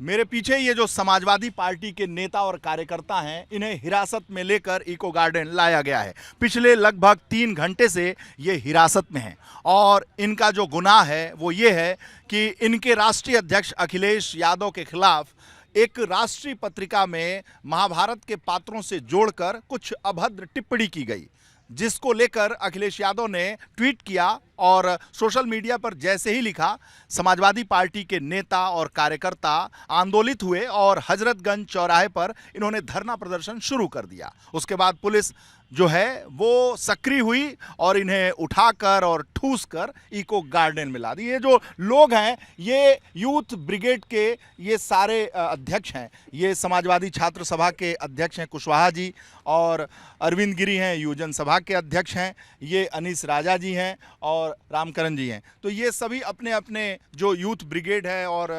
मेरे पीछे ये जो समाजवादी पार्टी के नेता और कार्यकर्ता हैं, इन्हें हिरासत में लेकर इको गार्डन लाया गया है। पिछले लगभग 3 घंटे से ये हिरासत में हैं और इनका जो गुनाह है वो ये है कि इनके राष्ट्रीय अध्यक्ष अखिलेश यादव के खिलाफ एक राष्ट्रीय पत्रिका में महाभारत के पात्रों से जोड़कर कुछ अभद्र टिप्पणी की गई, जिसको लेकर अखिलेश यादव ने ट्वीट किया और सोशल मीडिया पर जैसे ही लिखा, समाजवादी पार्टी के नेता और कार्यकर्ता आंदोलित हुए और हजरतगंज चौराहे पर इन्होंने धरना प्रदर्शन शुरू कर दिया। उसके बाद पुलिस जो है वो सक्रिय हुई और इन्हें उठाकर और ठूस कर इको गार्डन में ला दी। ये जो लोग हैं ये यूथ ब्रिगेड के ये सारे अध्यक्ष हैं। ये समाजवादी छात्र सभा के अध्यक्ष हैं कुशवाहा जी, और अरविंद गिरी हैं युवजन सभा के अध्यक्ष हैं, ये अनीस राजा जी हैं और रामकरण जी हैं। तो ये सभी अपने अपने जो यूथ ब्रिगेड है और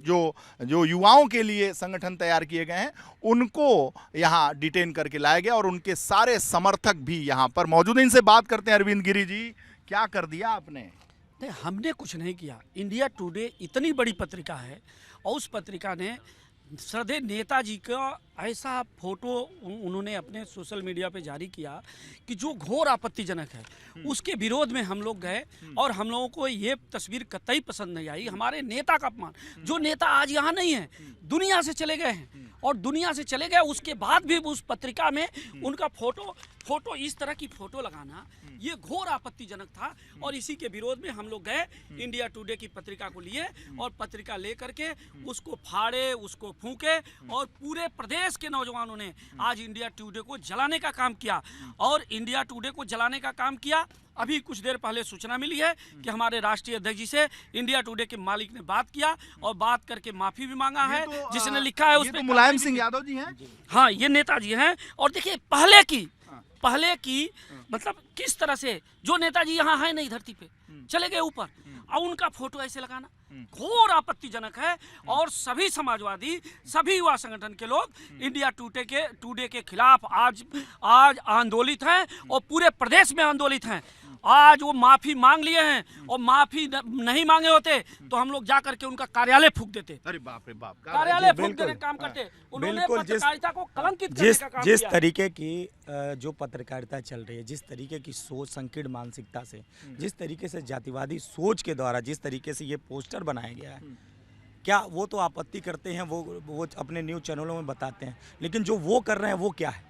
जो युवाओं के लिए संगठन तैयार किए गए हैं, उनको यहाँ डिटेन करके लाया गया और उनके सारे समर्थक भी यहाँ पर मौजूद हैं। इनसे बात करते हैं। अरविंद गिरी जी, क्या कर दिया आपने? नहीं, हमने कुछ नहीं किया। इंडिया टुडे इतनी बड़ी पत्रिका है और उस पत्रिका ने श्रद्धेय नेताजी का ऐसा फोटो उन्होंने अपने सोशल मीडिया पे जारी किया कि जो घोर आपत्तिजनक है। उसके विरोध में हम लोग गए और हम लोगों को ये तस्वीर कतई पसंद नहीं आई। हमारे नेता का अपमान, जो नेता आज यहाँ नहीं है, दुनिया से चले गए हैं और दुनिया से चले गए, उसके बाद भी उस पत्रिका में उनका फोटो इस तरह की फोटो लगाना ये घोर आपत्तिजनक था। और इसी के विरोध में हम लोग गए, इंडिया टुडे की पत्रिका को लिए और पत्रिका ले करके उसको फाड़े, उसको फूंके और पूरे प्रदेश के नौजवानों ने आज इंडिया टुडे को जलाने का काम किया। और इंडिया टुडे को जलाने का काम किया, अभी कुछ देर पहले सूचना मिली है कि हमारे राष्ट्रीय अध्यक्ष जी से इंडिया टुडे के मालिक ने बात किया और बात करके माफी भी मांगा है। जिसने लिखा है उस पर मुलायम सिंह यादव जी हैं। हाँ, ये नेताजी हैं। और देखिए पहले की मतलब किस तरह से जो नेताजी यहाँ है नहीं, धरती पे चले गए ऊपर, और उनका फोटो ऐसे लगाना घोर आपत्तिजनक है। और सभी समाजवादी, सभी युवा संगठन के लोग इंडिया टुडे के खिलाफ आज आंदोलित हैं और पूरे प्रदेश में आंदोलित हैं। आज वो माफी मांग लिए हैं और माफी नहीं मांगे होते तो हम लोग जा करके उनका कार्यालय फूंक देते। अरे बाप रे बाप, कार्यालय फूंक देने का काम करते। उन्होंने पत्रकारिता को कलंकित करने का काम जिस किया। तरीके की जो पत्रकारिता चल रही है, जिस तरीके की सोच, संकीर्ण मानसिकता से, जिस तरीके से जातिवादी सोच के द्वारा जिस तरीके से ये पोस्टर बनाया गया है, क्या वो तो आपत्ति करते हैं, वो अपने न्यूज़ चैनलों में बताते हैं, लेकिन जो वो कर रहे हैं वो क्या है,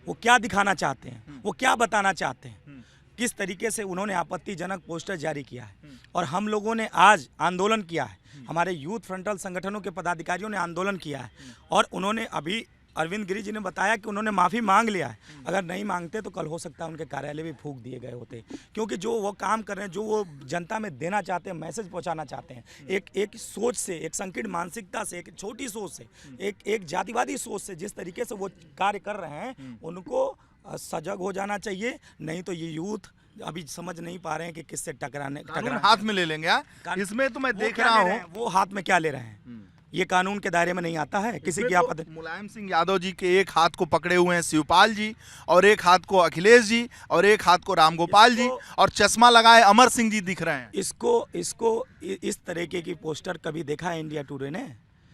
वो क्या दिखाना चाहते हैं, वो क्या बताना चाहते हैं, किस तरीके से उन्होंने आपत्तिजनक पोस्टर जारी किया है। और हम लोगों ने आज आंदोलन किया है, हमारे यूथ फ्रंटल संगठनों के पदाधिकारियों ने आंदोलन किया है और उन्होंने अभी अरविंद गिरी जी ने बताया कि उन्होंने माफ़ी मांग लिया है। अगर नहीं मांगते तो कल हो सकता है उनके कार्यालय भी फूंक दिए गए होते, क्योंकि जो वो काम कर रहे हैं, जो वो जनता में देना चाहते हैं, मैसेज पहुंचाना चाहते हैं, एक सोच से, एक संकीर्ण मानसिकता से, एक छोटी सोच से, एक जातिवादी सोच से जिस तरीके से वो कार्य कर रहे हैं, उनको सजग हो जाना चाहिए। नहीं तो ये यूथ अभी समझ नहीं पा रहे हैं कि किससे टकराने हाथ में ले लेंगे। इसमें तो मैं देख रहा हूँ वो हाथ में क्या ले रहे हैं, ये कानून के दायरे में नहीं आता है किसी की आपत्ति। मुलायम सिंह यादव जी के एक हाथ को पकड़े हुए हैं शिवपाल जी, और एक हाथ को अखिलेश जी, और एक हाथ को रामगोपाल जी, और चश्मा लगाए अमर सिंह जी दिख रहे हैं। इसको इस तरीके की पोस्टर कभी देखा है इंडिया टुडे ने?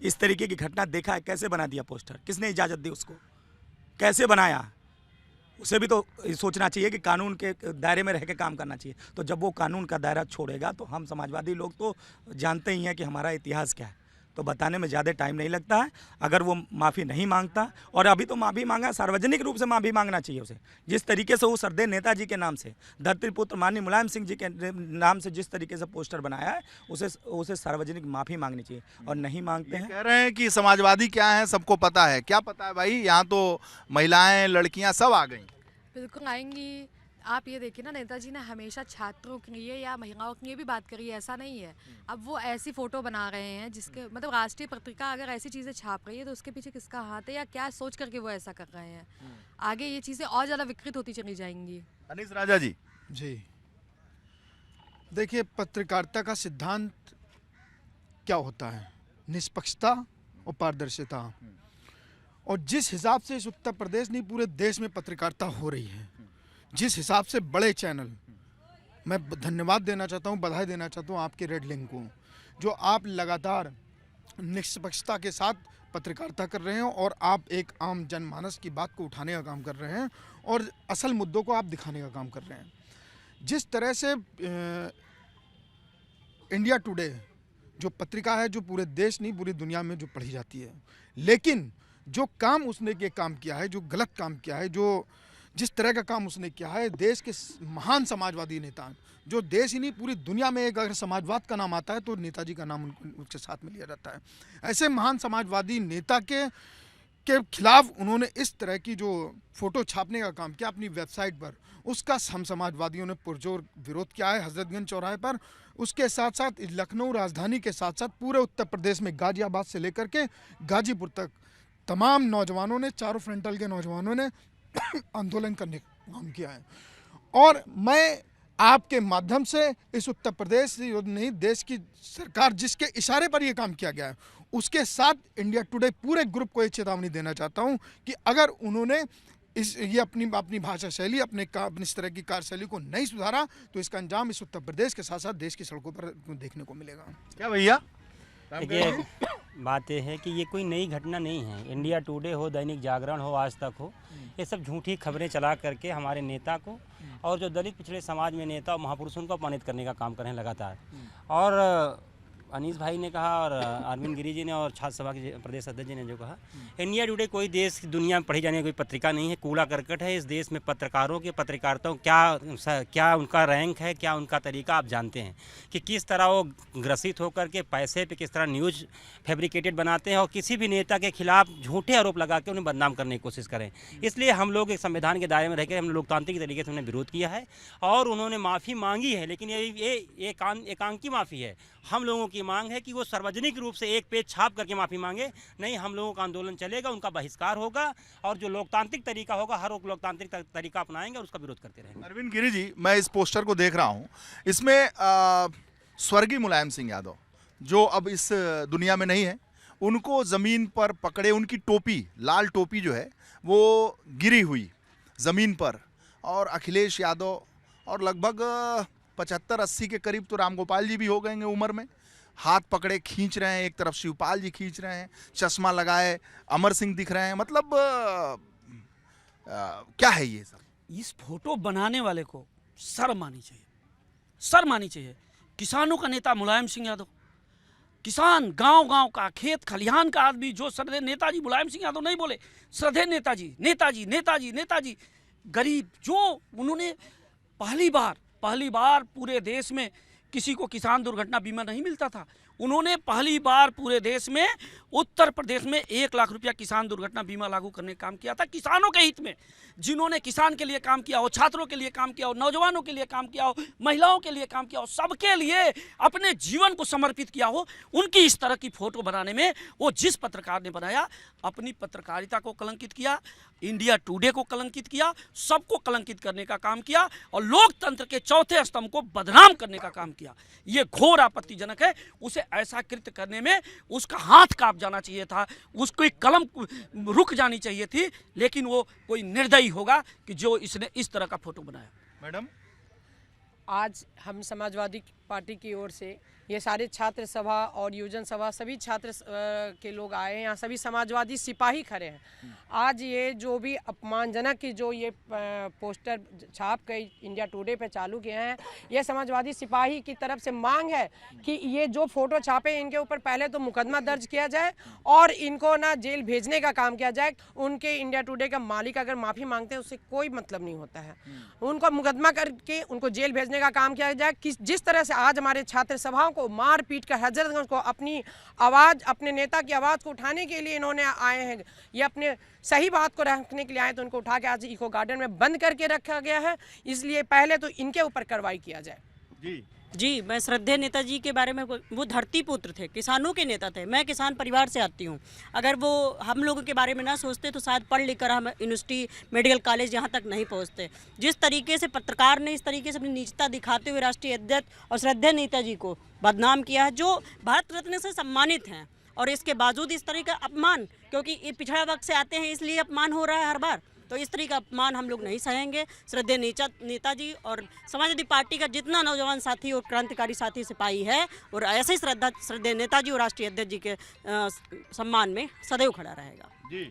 इस तरीके की घटना देखा है? कैसे बना दिया पोस्टर? किसने इजाजत दी उसको? कैसे बनाया? उसे भी तो सोचना चाहिए कि कानून के दायरे में रह के काम करना चाहिए। तो जब वो कानून का दायरा छोड़ेगा तो हम समाजवादी लोग तो जानते ही हैं कि हमारा इतिहास क्या है, तो बताने में ज़्यादा टाइम नहीं लगता है। अगर वो माफ़ी नहीं मांगता, और अभी तो माफ़ी मांगा, सार्वजनिक रूप से माफ़ी मांगना चाहिए उसे। जिस तरीके से वो श्रद्धेय नेताजी के नाम से, धरती पुत्र माननीय मुलायम सिंह जी के नाम से जिस तरीके से पोस्टर बनाया है, उसे सार्वजनिक माफ़ी मांगनी चाहिए, और नहीं मांगते हैं। कह रहे हैं कि समाजवादी क्या है सबको पता है। क्या पता है भाई? यहाँ तो महिलाएं, लड़कियां सब आ गई। बिल्कुल आएंगी। आप ये देखिए ना, नेताजी ने हमेशा छात्रों के लिए या महिलाओं के लिए भी बात करी है, ऐसा नहीं है। अब वो ऐसी फ़ोटो बना रहे हैं जिसके मतलब राष्ट्रीय पत्रिका अगर ऐसी चीज़ें छाप रही है तो उसके पीछे किसका हाथ है या क्या सोच करके वो ऐसा कर रहे हैं। आगे ये चीज़ें और ज़्यादा विकृत होती चली जाएंगी। अनीस राजा जी। जी देखिए, पत्रकारिता का सिद्धांत क्या होता है? निष्पक्षता और पारदर्शिता। और जिस हिसाब से इस उत्तर प्रदेश नहीं पूरे देश में पत्रकारिता हो रही है, जिस हिसाब से बड़े चैनल, मैं धन्यवाद देना चाहता हूँ, बधाई देना चाहता हूँ आपके रेड लिंक को, जो आप लगातार निष्पक्षता के साथ पत्रकारिता कर रहे हैं और आप एक आम जनमानस की बात को उठाने का काम कर रहे हैं और असल मुद्दों को आप दिखाने का काम कर रहे हैं। जिस तरह से इंडिया टुडे जो पत्रिका है, जो पूरे देश नहीं पूरी दुनिया में जो पढ़ी जाती है, लेकिन जो काम उसने ये काम किया है, जो गलत काम किया है, जो जिस तरह का काम उसने किया है, देश के महान समाजवादी नेता जो देश ही नहीं पूरी दुनिया में एक अगर समाजवाद का नाम आता है तो नेताजी का नाम उनके साथ में लिया जाता है। ऐसे महान समाजवादी नेता के खिलाफ उन्होंने इस तरह की जो फोटो छापने का काम किया अपनी वेबसाइट पर, उसका हम समाजवादियों ने पुरजोर विरोध किया है हजरतगंज चौराहे पर। उसके साथ साथ लखनऊ राजधानी के साथ साथ पूरे उत्तर प्रदेश में गाजियाबाद से लेकर के गाजीपुर तक तमाम नौजवानों ने, चारों फ्रंटल के नौजवानों ने आंदोलन करने का काम किया है। और मैं आपके माध्यम से इस उत्तर प्रदेश नहीं देश की सरकार जिसके इशारे पर यह काम किया गया है उसके साथ इंडिया टुडे पूरे ग्रुप को एक चेतावनी देना चाहता हूं कि अगर उन्होंने ये अपनी भाषा शैली अपने इस तरह की कार्यशैली को नहीं सुधारा तो इसका अंजाम इस उत्तर प्रदेश के साथ साथ देश की सड़कों पर देखने को मिलेगा। क्या भैया? देखिए, बात यह है कि ये कोई नई घटना नहीं है। इंडिया टुडे हो, दैनिक जागरण हो, आज तक हो, ये सब झूठी खबरें चला करके हमारे नेता को और जो दलित पिछड़े समाज में नेता और महापुरुषों को अपमानित करने का काम कर रहे हैं लगातार। और अनीस भाई ने कहा और अरविंद गिरी जी ने और छात्र सभा के प्रदेश अध्यक्ष जी ने जो कहा, इंडिया टुडे कोई देश की दुनिया में पढ़ी जाने कोई पत्रिका नहीं है, कूड़ा करकट है। इस देश में पत्रकारों के पत्रकारिताओं क्या उनका रैंक है, क्या उनका तरीका आप जानते हैं कि किस तरह वो ग्रसित होकर के पैसे पे किस तरह न्यूज़ फैब्रिकेटेड बनाते हैं और किसी भी नेता के खिलाफ झूठे आरोप लगा के उन्हें बदनाम करने की कोशिश करें। इसलिए हम लोग एक संविधान के दायरे में रहकर हम लोकतांत्रिक तरीके से उन्हें विरोध किया है और उन्होंने माफ़ी मांगी है, लेकिन ये एकांकी माफ़ी है। हम लोगों की मांग है कि वो सार्वजनिक रूप से एक पेज छाप करके माफ़ी मांगे, नहीं हम लोगों का आंदोलन चलेगा, उनका बहिष्कार होगा और जो लोकतांत्रिक तरीका होगा हर लोग लोकतांत्रिक तरीका अपनाएंगे और उसका विरोध करते रहेंगे। अरविंद गिरी जी, मैं इस पोस्टर को देख रहा हूँ, इसमें स्वर्गीय मुलायम सिंह यादव जो अब इस दुनिया में नहीं है, उनको ज़मीन पर पकड़े, उनकी टोपी, लाल टोपी जो है वो गिरी हुई ज़मीन पर, और अखिलेश यादव और लगभग 75-80 के करीब तो रामगोपाल जी भी हो गए उम्र में, हाथ पकड़े खींच रहे हैं, एक तरफ शिवपाल जी खींच रहे हैं, चश्मा लगाए अमर सिंह दिख रहे हैं। मतलब क्या है ये सब? इस फोटो बनाने वाले को शर्म आनी चाहिए, शर्म आनी चाहिए। किसानों का नेता मुलायम सिंह यादव, किसान, गांव-गांव का, खेत खलिहान का आदमी, जो श्रद्धेय नेताजी मुलायम सिंह यादव नहीं बोले, श्रद्धेय नेताजी नेताजी नेताजी नेताजी, गरीब, जो उन्होंने पहली बार पूरे देश में किसी को किसान दुर्घटना बीमा नहीं मिलता था, उन्होंने पहली बार पूरे देश में उत्तर प्रदेश में 1 लाख रुपया किसान दुर्घटना बीमा लागू करने का काम किया था, किसानों के हित में। जिन्होंने किसान के लिए काम किया हो, छात्रों के लिए काम किया हो, नौजवानों के लिए काम किया हो, महिलाओं के लिए काम किया हो, सबके लिए अपने जीवन को समर्पित किया हो, उनकी इस तरह की फोटो बनाने में वो जिस पत्रकार ने बनाया, अपनी पत्रकारिता को कलंकित किया, इंडिया टुडे को कलंकित किया, सबको कलंकित करने का काम किया और लोकतंत्र के चौथे स्तंभ को बदनाम करने का काम किया। ये घोर आपत्तिजनक है। उसे ऐसा कृत्य करने में उसका हाथ कांप जाना चाहिए था, उसकी कलम रुक जानी चाहिए थी, लेकिन वो कोई निर्दयी होगा कि जो इसने इस तरह का फोटो बनाया। मैडम, आज हम समाजवादी पार्टी की ओर से ये सारे छात्र सभा और युवजन सभा सभी छात्र के लोग आए हैं, यहाँ सभी समाजवादी सिपाही खड़े हैं। आज ये जो भी अपमानजनक की जो ये पोस्टर छाप के इंडिया टुडे पे चालू किए हैं, ये समाजवादी सिपाही की तरफ से मांग है कि ये जो फोटो छापे इनके ऊपर पहले तो मुकदमा दर्ज किया जाए और इनको ना जेल भेजने का काम किया जाए। उनके इंडिया टुडे का मालिक अगर माफ़ी मांगते हैं उससे कोई मतलब नहीं होता है, उनको मुकदमा करके उनको जेल भेजने का काम किया जाए। जिस तरह से आज हमारे छात्र सभाओं को मार पीट कर हजरतगंज को अपनी आवाज़, अपने नेता की आवाज़ को उठाने के लिए इन्होंने आए हैं, ये अपने सही बात को रखने के लिए आए, तो उनको उठा के आज इको गार्डन में बंद करके रखा गया है। इसलिए पहले तो इनके ऊपर कार्रवाई किया जाए। जी, मैं श्रद्धेय नेताजी के बारे में, वो धरती पुत्र थे, किसानों के नेता थे। मैं किसान परिवार से आती हूँ। अगर वो हम लोगों के बारे में ना सोचते तो शायद पढ़ लिख कर हम यूनिवर्सिटी, मेडिकल कॉलेज यहाँ तक नहीं पहुँचते। जिस तरीके से पत्रकार ने इस तरीके से अपनी नीचता दिखाते हुए राष्ट्रीय अध्यक्ष और श्रद्धेय नेताजी को बदनाम किया है, जो भारत रत्न से सम्मानित हैं, और इसके बावजूद इस तरह का अपमान, क्योंकि ये पिछड़ा वर्ग से आते हैं इसलिए अपमान हो रहा है हर बार। तो इस तरह का अपमान हम लोग नहीं सहेंगे। श्रद्धेय नेताजी और समाजवादी पार्टी का जितना नौजवान साथी और क्रांतिकारी साथी सिपाही है, और ऐसे ही श्रद्धेय नेताजी और राष्ट्रीय अध्यक्ष जी के सम्मान में सदैव खड़ा रहेगा। जी,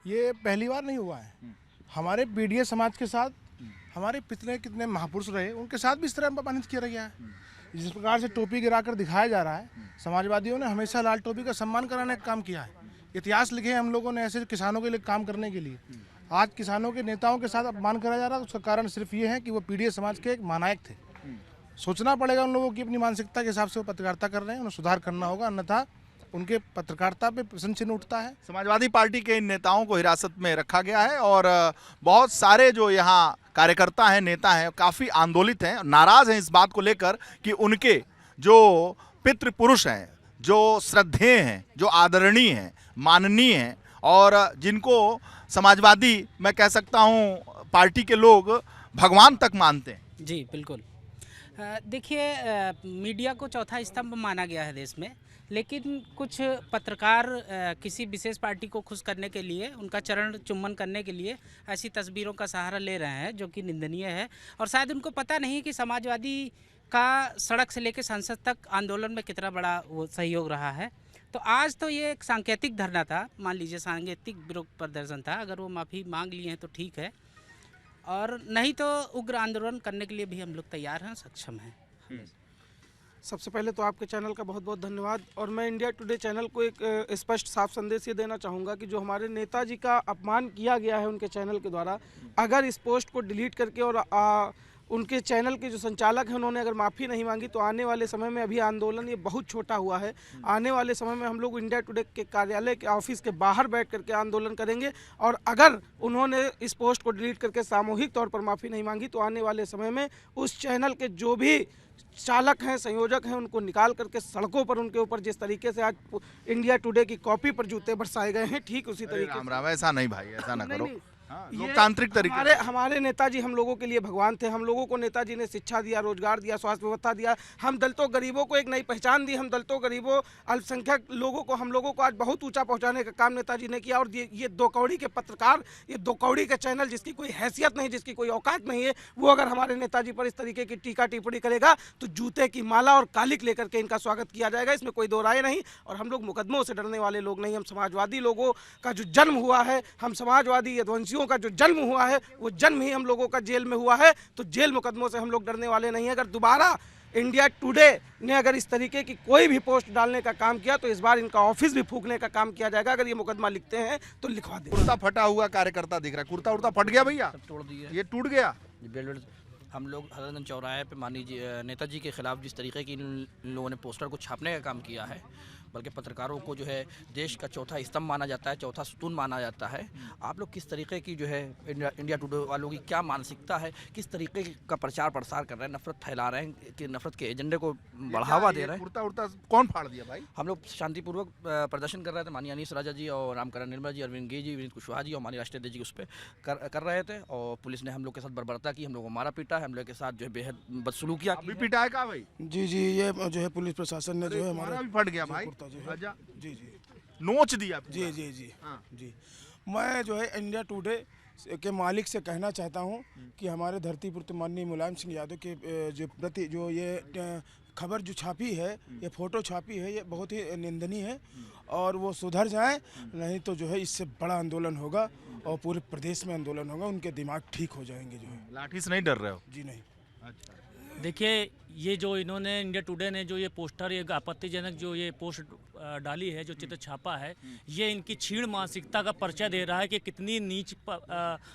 ये पहली बार नहीं हुआ है। हमारे पीडीए समाज के साथ हमारे कितने महापुरुष रहे, उनके साथ भी इस तरह अपमानित किया गया है। जिस प्रकार से टोपी गिराकर दिखाया जा रहा है, समाजवादियों ने हमेशा लाल टोपी का सम्मान कराने का काम किया है। इतिहास लिखे हैं हम लोगों ने ऐसे किसानों के लिए काम करने के लिए। आज किसानों के नेताओं के साथ अपमान करा जा रहा है, उसका कारण सिर्फ ये है कि वो पीडीए समाज के एक महानायक थे। सोचना पड़ेगा उन लोगों की, अपनी मानसिकता के हिसाब से वो पत्रकारिता कर रहे हैं, उन्हें सुधार करना होगा, अन्यथा उनके पत्रकारिता पे प्रश्न चिन्ह उठता है। समाजवादी पार्टी के इन नेताओं को हिरासत में रखा गया है और बहुत सारे जो यहाँ कार्यकर्ता हैं, नेता हैं, काफ़ी आंदोलित हैं, नाराज हैं इस बात को लेकर कि उनके जो पितृपुरुष हैं, जो श्रद्धेय हैं, जो आदरणीय हैं, माननीय हैं और जिनको समाजवादी मैं कह सकता हूँ पार्टी के लोग भगवान तक मानते हैं। जी बिल्कुल। देखिए, मीडिया को चौथा स्तंभ माना गया है देश में, लेकिन कुछ पत्रकार किसी विशेष पार्टी को खुश करने के लिए, उनका चरण चुम्बन करने के लिए ऐसी तस्वीरों का सहारा ले रहे हैं, जो कि निंदनीय है। और शायद उनको पता नहीं कि समाजवादी का सड़क से लेकर संसद तक आंदोलन में कितना बड़ा वो सहयोग रहा है। तो आज तो ये एक सांकेतिक धरना था, मान लीजिए सांकेतिक विरोध प्रदर्शन था। अगर वो माफ़ी मांग लिए हैं तो ठीक है, और नहीं तो उग्र आंदोलन करने के लिए भी हम लोग तैयार हैं, सक्षम हैं। सबसे पहले तो आपके चैनल का बहुत बहुत धन्यवाद। और मैं इंडिया टुडे चैनल को एक स्पष्ट साफ संदेश ये देना चाहूँगा कि जो हमारे नेताजी का अपमान किया गया है उनके चैनल के द्वारा, अगर इस पोस्ट को डिलीट करके और उनके चैनल के जो संचालक हैं उन्होंने अगर माफ़ी नहीं मांगी, तो आने वाले समय में, अभी आंदोलन ये बहुत छोटा हुआ है, आने वाले समय में हम लोग इंडिया टुडे के कार्यालय के ऑफिस के बाहर बैठ करके आंदोलन करेंगे। और अगर उन्होंने इस पोस्ट को डिलीट करके सामूहिक तौर पर माफ़ी नहीं मांगी, तो आने वाले समय में उस चैनल के जो भी चालक हैं, संयोजक हैं, उनको निकाल करके सड़कों पर उनके ऊपर जिस तरीके से आज इंडिया टुडे की कॉपी पर जूते बरसाए गए हैं, ठीक उसी तरीके राम राम, ऐसा नहीं भाई, ऐसा ना करो। नहीं, लोकतांत्रिक तरीके हमारे नेताजी हम लोगों के लिए भगवान थे। हम लोगों को नेताजी ने शिक्षा दिया, रोजगार दिया, स्वास्थ्य व्यवस्था दिया, हम दलितों गरीबों को एक नई पहचान दी, हम दलितों गरीबों अल्पसंख्यक लोगों को, हम लोगों को आज बहुत ऊंचा पहुंचाने का काम नेताजी ने किया। और ये दो कौड़ी के पत्रकार, ये दो कौड़ी के चैनल, जिसकी कोई हैसियत नहीं, जिसकी कोई औकात नहीं है, वो अगर हमारे नेताजी पर इस तरीके की टीका टिप्पणी करेगा तो जूते की माला और कालिक लेकर के इनका स्वागत किया जाएगा, इसमें कोई दो राय नहीं। और हम लोग मुकदमों से डरने वाले लोग नहीं। हम समाजवादी लोगों का जो जन्म हुआ है, हम समाजवादी यदुवंशियों का जो जन्म हुआ है, वो जन्म ही हम लोगों का जेल में हुआ है, तो जेल मुकदमों से हम लोग डरने वाले नहीं है। अगर दोबारा इंडिया टुडे ने अगर इस तरीके की कोई भी पोस्ट डालने का काम किया, तो इस बार इनका ऑफिस भी फूंकने का काम किया जाएगा। अगर ये मुकदमा लिखते हैं तो लिखवा दें। कुर्ता फटा हुआ कार्यकर्ता दिख रहा है, कुर्ता उर्ता फट गया भैया, तोड़ दिए, ये टूट गया। हम लोग हजरतगंज चौराहे पे माननीय नेताजी के खिलाफ जिस तरीके की इन लोगों ने पोस्टर को छापने का काम किया है, बल्कि पत्रकारों को जो है देश का चौथा स्तंभ माना जाता है, चौथा सुतून माना जाता है। आप लोग किस तरीके की जो है इंडिया टुडे वालों की क्या मानसिकता है, किस तरीके का प्रचार प्रसार कर रहे हैं, नफरत फैला रहे हैं, कि नफरत के एजेंडे को बढ़ावा दे रहे हैं। कुर्ता उर्ता कौन फाड़ दिया भाई? हम लोग शांतिपूर्वक प्रदर्शन कर रहे थे। माननीय अनीस राजा जी और रामकरण निर्मल जी, अरविंद गे जी, विनीत कुशवाहा जी और माननीय राष्ट्रीय अध्यक्ष जी उस पर कर रहे थे, और पुलिस ने हम लोग के साथ बर्बरता की, हम लोग को मारा पीटा है, हम लोग के साथ जो है बेहद बदसलूकियाँ अभी पिटा है का भाई? जी जी, ये जो है पुलिस प्रशासन ने जो है हमारा भी फट गया भाई, अच्छा जी जी नोच दिया जी जी जी जी। मैं जो है इंडिया टुडे के मालिक से कहना चाहता हूं कि हमारे धरती पुत्र माननीय मुलायम सिंह यादव के जो प्रति जो ये खबर जो छापी है, ये फोटो छापी है, ये बहुत ही निंदनीय है, और वो सुधर जाएं, नहीं तो जो है इससे बड़ा आंदोलन होगा और पूरे प्रदेश में आंदोलन होगा, उनके दिमाग ठीक हो जाएंगे। जो है लाठी से नहीं डर रहे हो? जी नहीं। अच्छा, देखिए, ये जो इन्होंने इंडिया टुडे ने जो ये पोस्टर, ये आपत्तिजनक जो ये पोस्ट डाली है, जो चित्र छापा है, ये इनकी क्षीण मानसिकता का परिचय दे रहा है कि कितनी नीच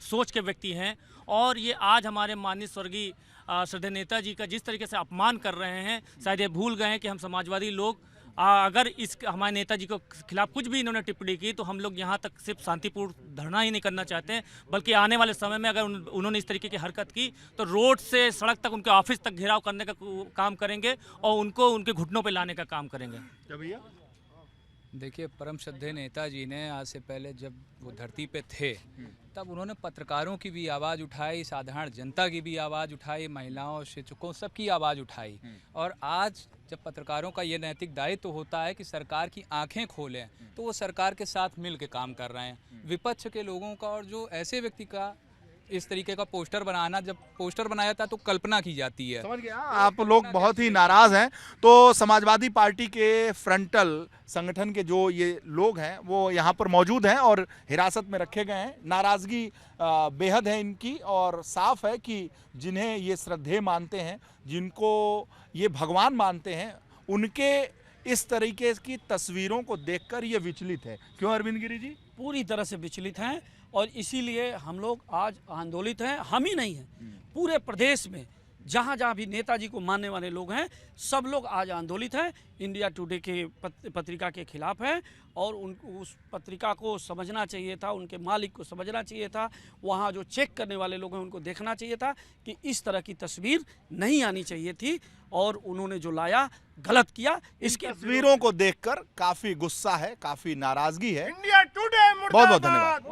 सोच के व्यक्ति हैं। और ये आज हमारे माननीय स्वर्गीय श्रद्धेय नेताजी का जिस तरीके से अपमान कर रहे हैं, शायद ये भूल गए हैं कि हम समाजवादी लोग अगर इस हमारे नेताजी को खिलाफ कुछ भी इन्होंने टिप्पणी की, तो हम लोग यहाँ तक सिर्फ शांतिपूर्ण धरना ही नहीं करना चाहते हैं, बल्कि आने वाले समय में अगर उन्होंने इस तरीके की हरकत की तो रोड से सड़क तक, उनके ऑफिस तक घेराव करने का काम करेंगे और उनको उनके घुटनों पे लाने का काम करेंगे। क्या भैया? देखिए, परम श्रद्धेय नेताजी ने आज से पहले जब वो धरती पे थे तब उन्होंने पत्रकारों की भी आवाज़ उठाई, साधारण जनता की भी आवाज़ उठाई, महिलाओं, शिक्षकों, सबकी आवाज़ उठाई। और आज जब पत्रकारों का ये नैतिक दायित्व होता है कि सरकार की आंखें खोलें, तो वो सरकार के साथ मिल के काम कर रहे हैं। विपक्ष के लोगों का और जो ऐसे व्यक्ति का इस तरीके का पोस्टर बनाना, जब पोस्टर बनाया था तो कल्पना की जाती है। समझ गया, आप लोग बहुत ही नाराज हैं। तो समाजवादी पार्टी के फ्रंटल संगठन के जो ये लोग हैं वो यहाँ पर मौजूद हैं और हिरासत में रखे गए हैं। नाराजगी बेहद है इनकी और साफ है कि जिन्हें ये श्रद्धेय मानते हैं, जिनको ये भगवान मानते हैं, उनके इस तरीके की तस्वीरों को देखकर ये विचलित है। क्यों अरविंद गिरी जी? पूरी तरह से विचलित हैं और इसीलिए हम लोग आज आंदोलित हैं। हम ही नहीं हैं, पूरे प्रदेश में जहाँ जहाँ भी नेताजी को मानने वाले लोग हैं, सब लोग आज आंदोलित हैं। इंडिया टुडे के पत्रिका के खिलाफ हैं और उस पत्रिका को समझना चाहिए था, उनके मालिक को समझना चाहिए था, वहाँ जो चेक करने वाले लोग हैं उनको देखना चाहिए था कि इस तरह की तस्वीर नहीं आनी चाहिए थी और उन्होंने जो लाया गलत किया। इसकी तस्वीरों को देखकर काफी गुस्सा है, काफी नाराजगी है। इंडिया टुडे बहुत बहुत धन्यवाद।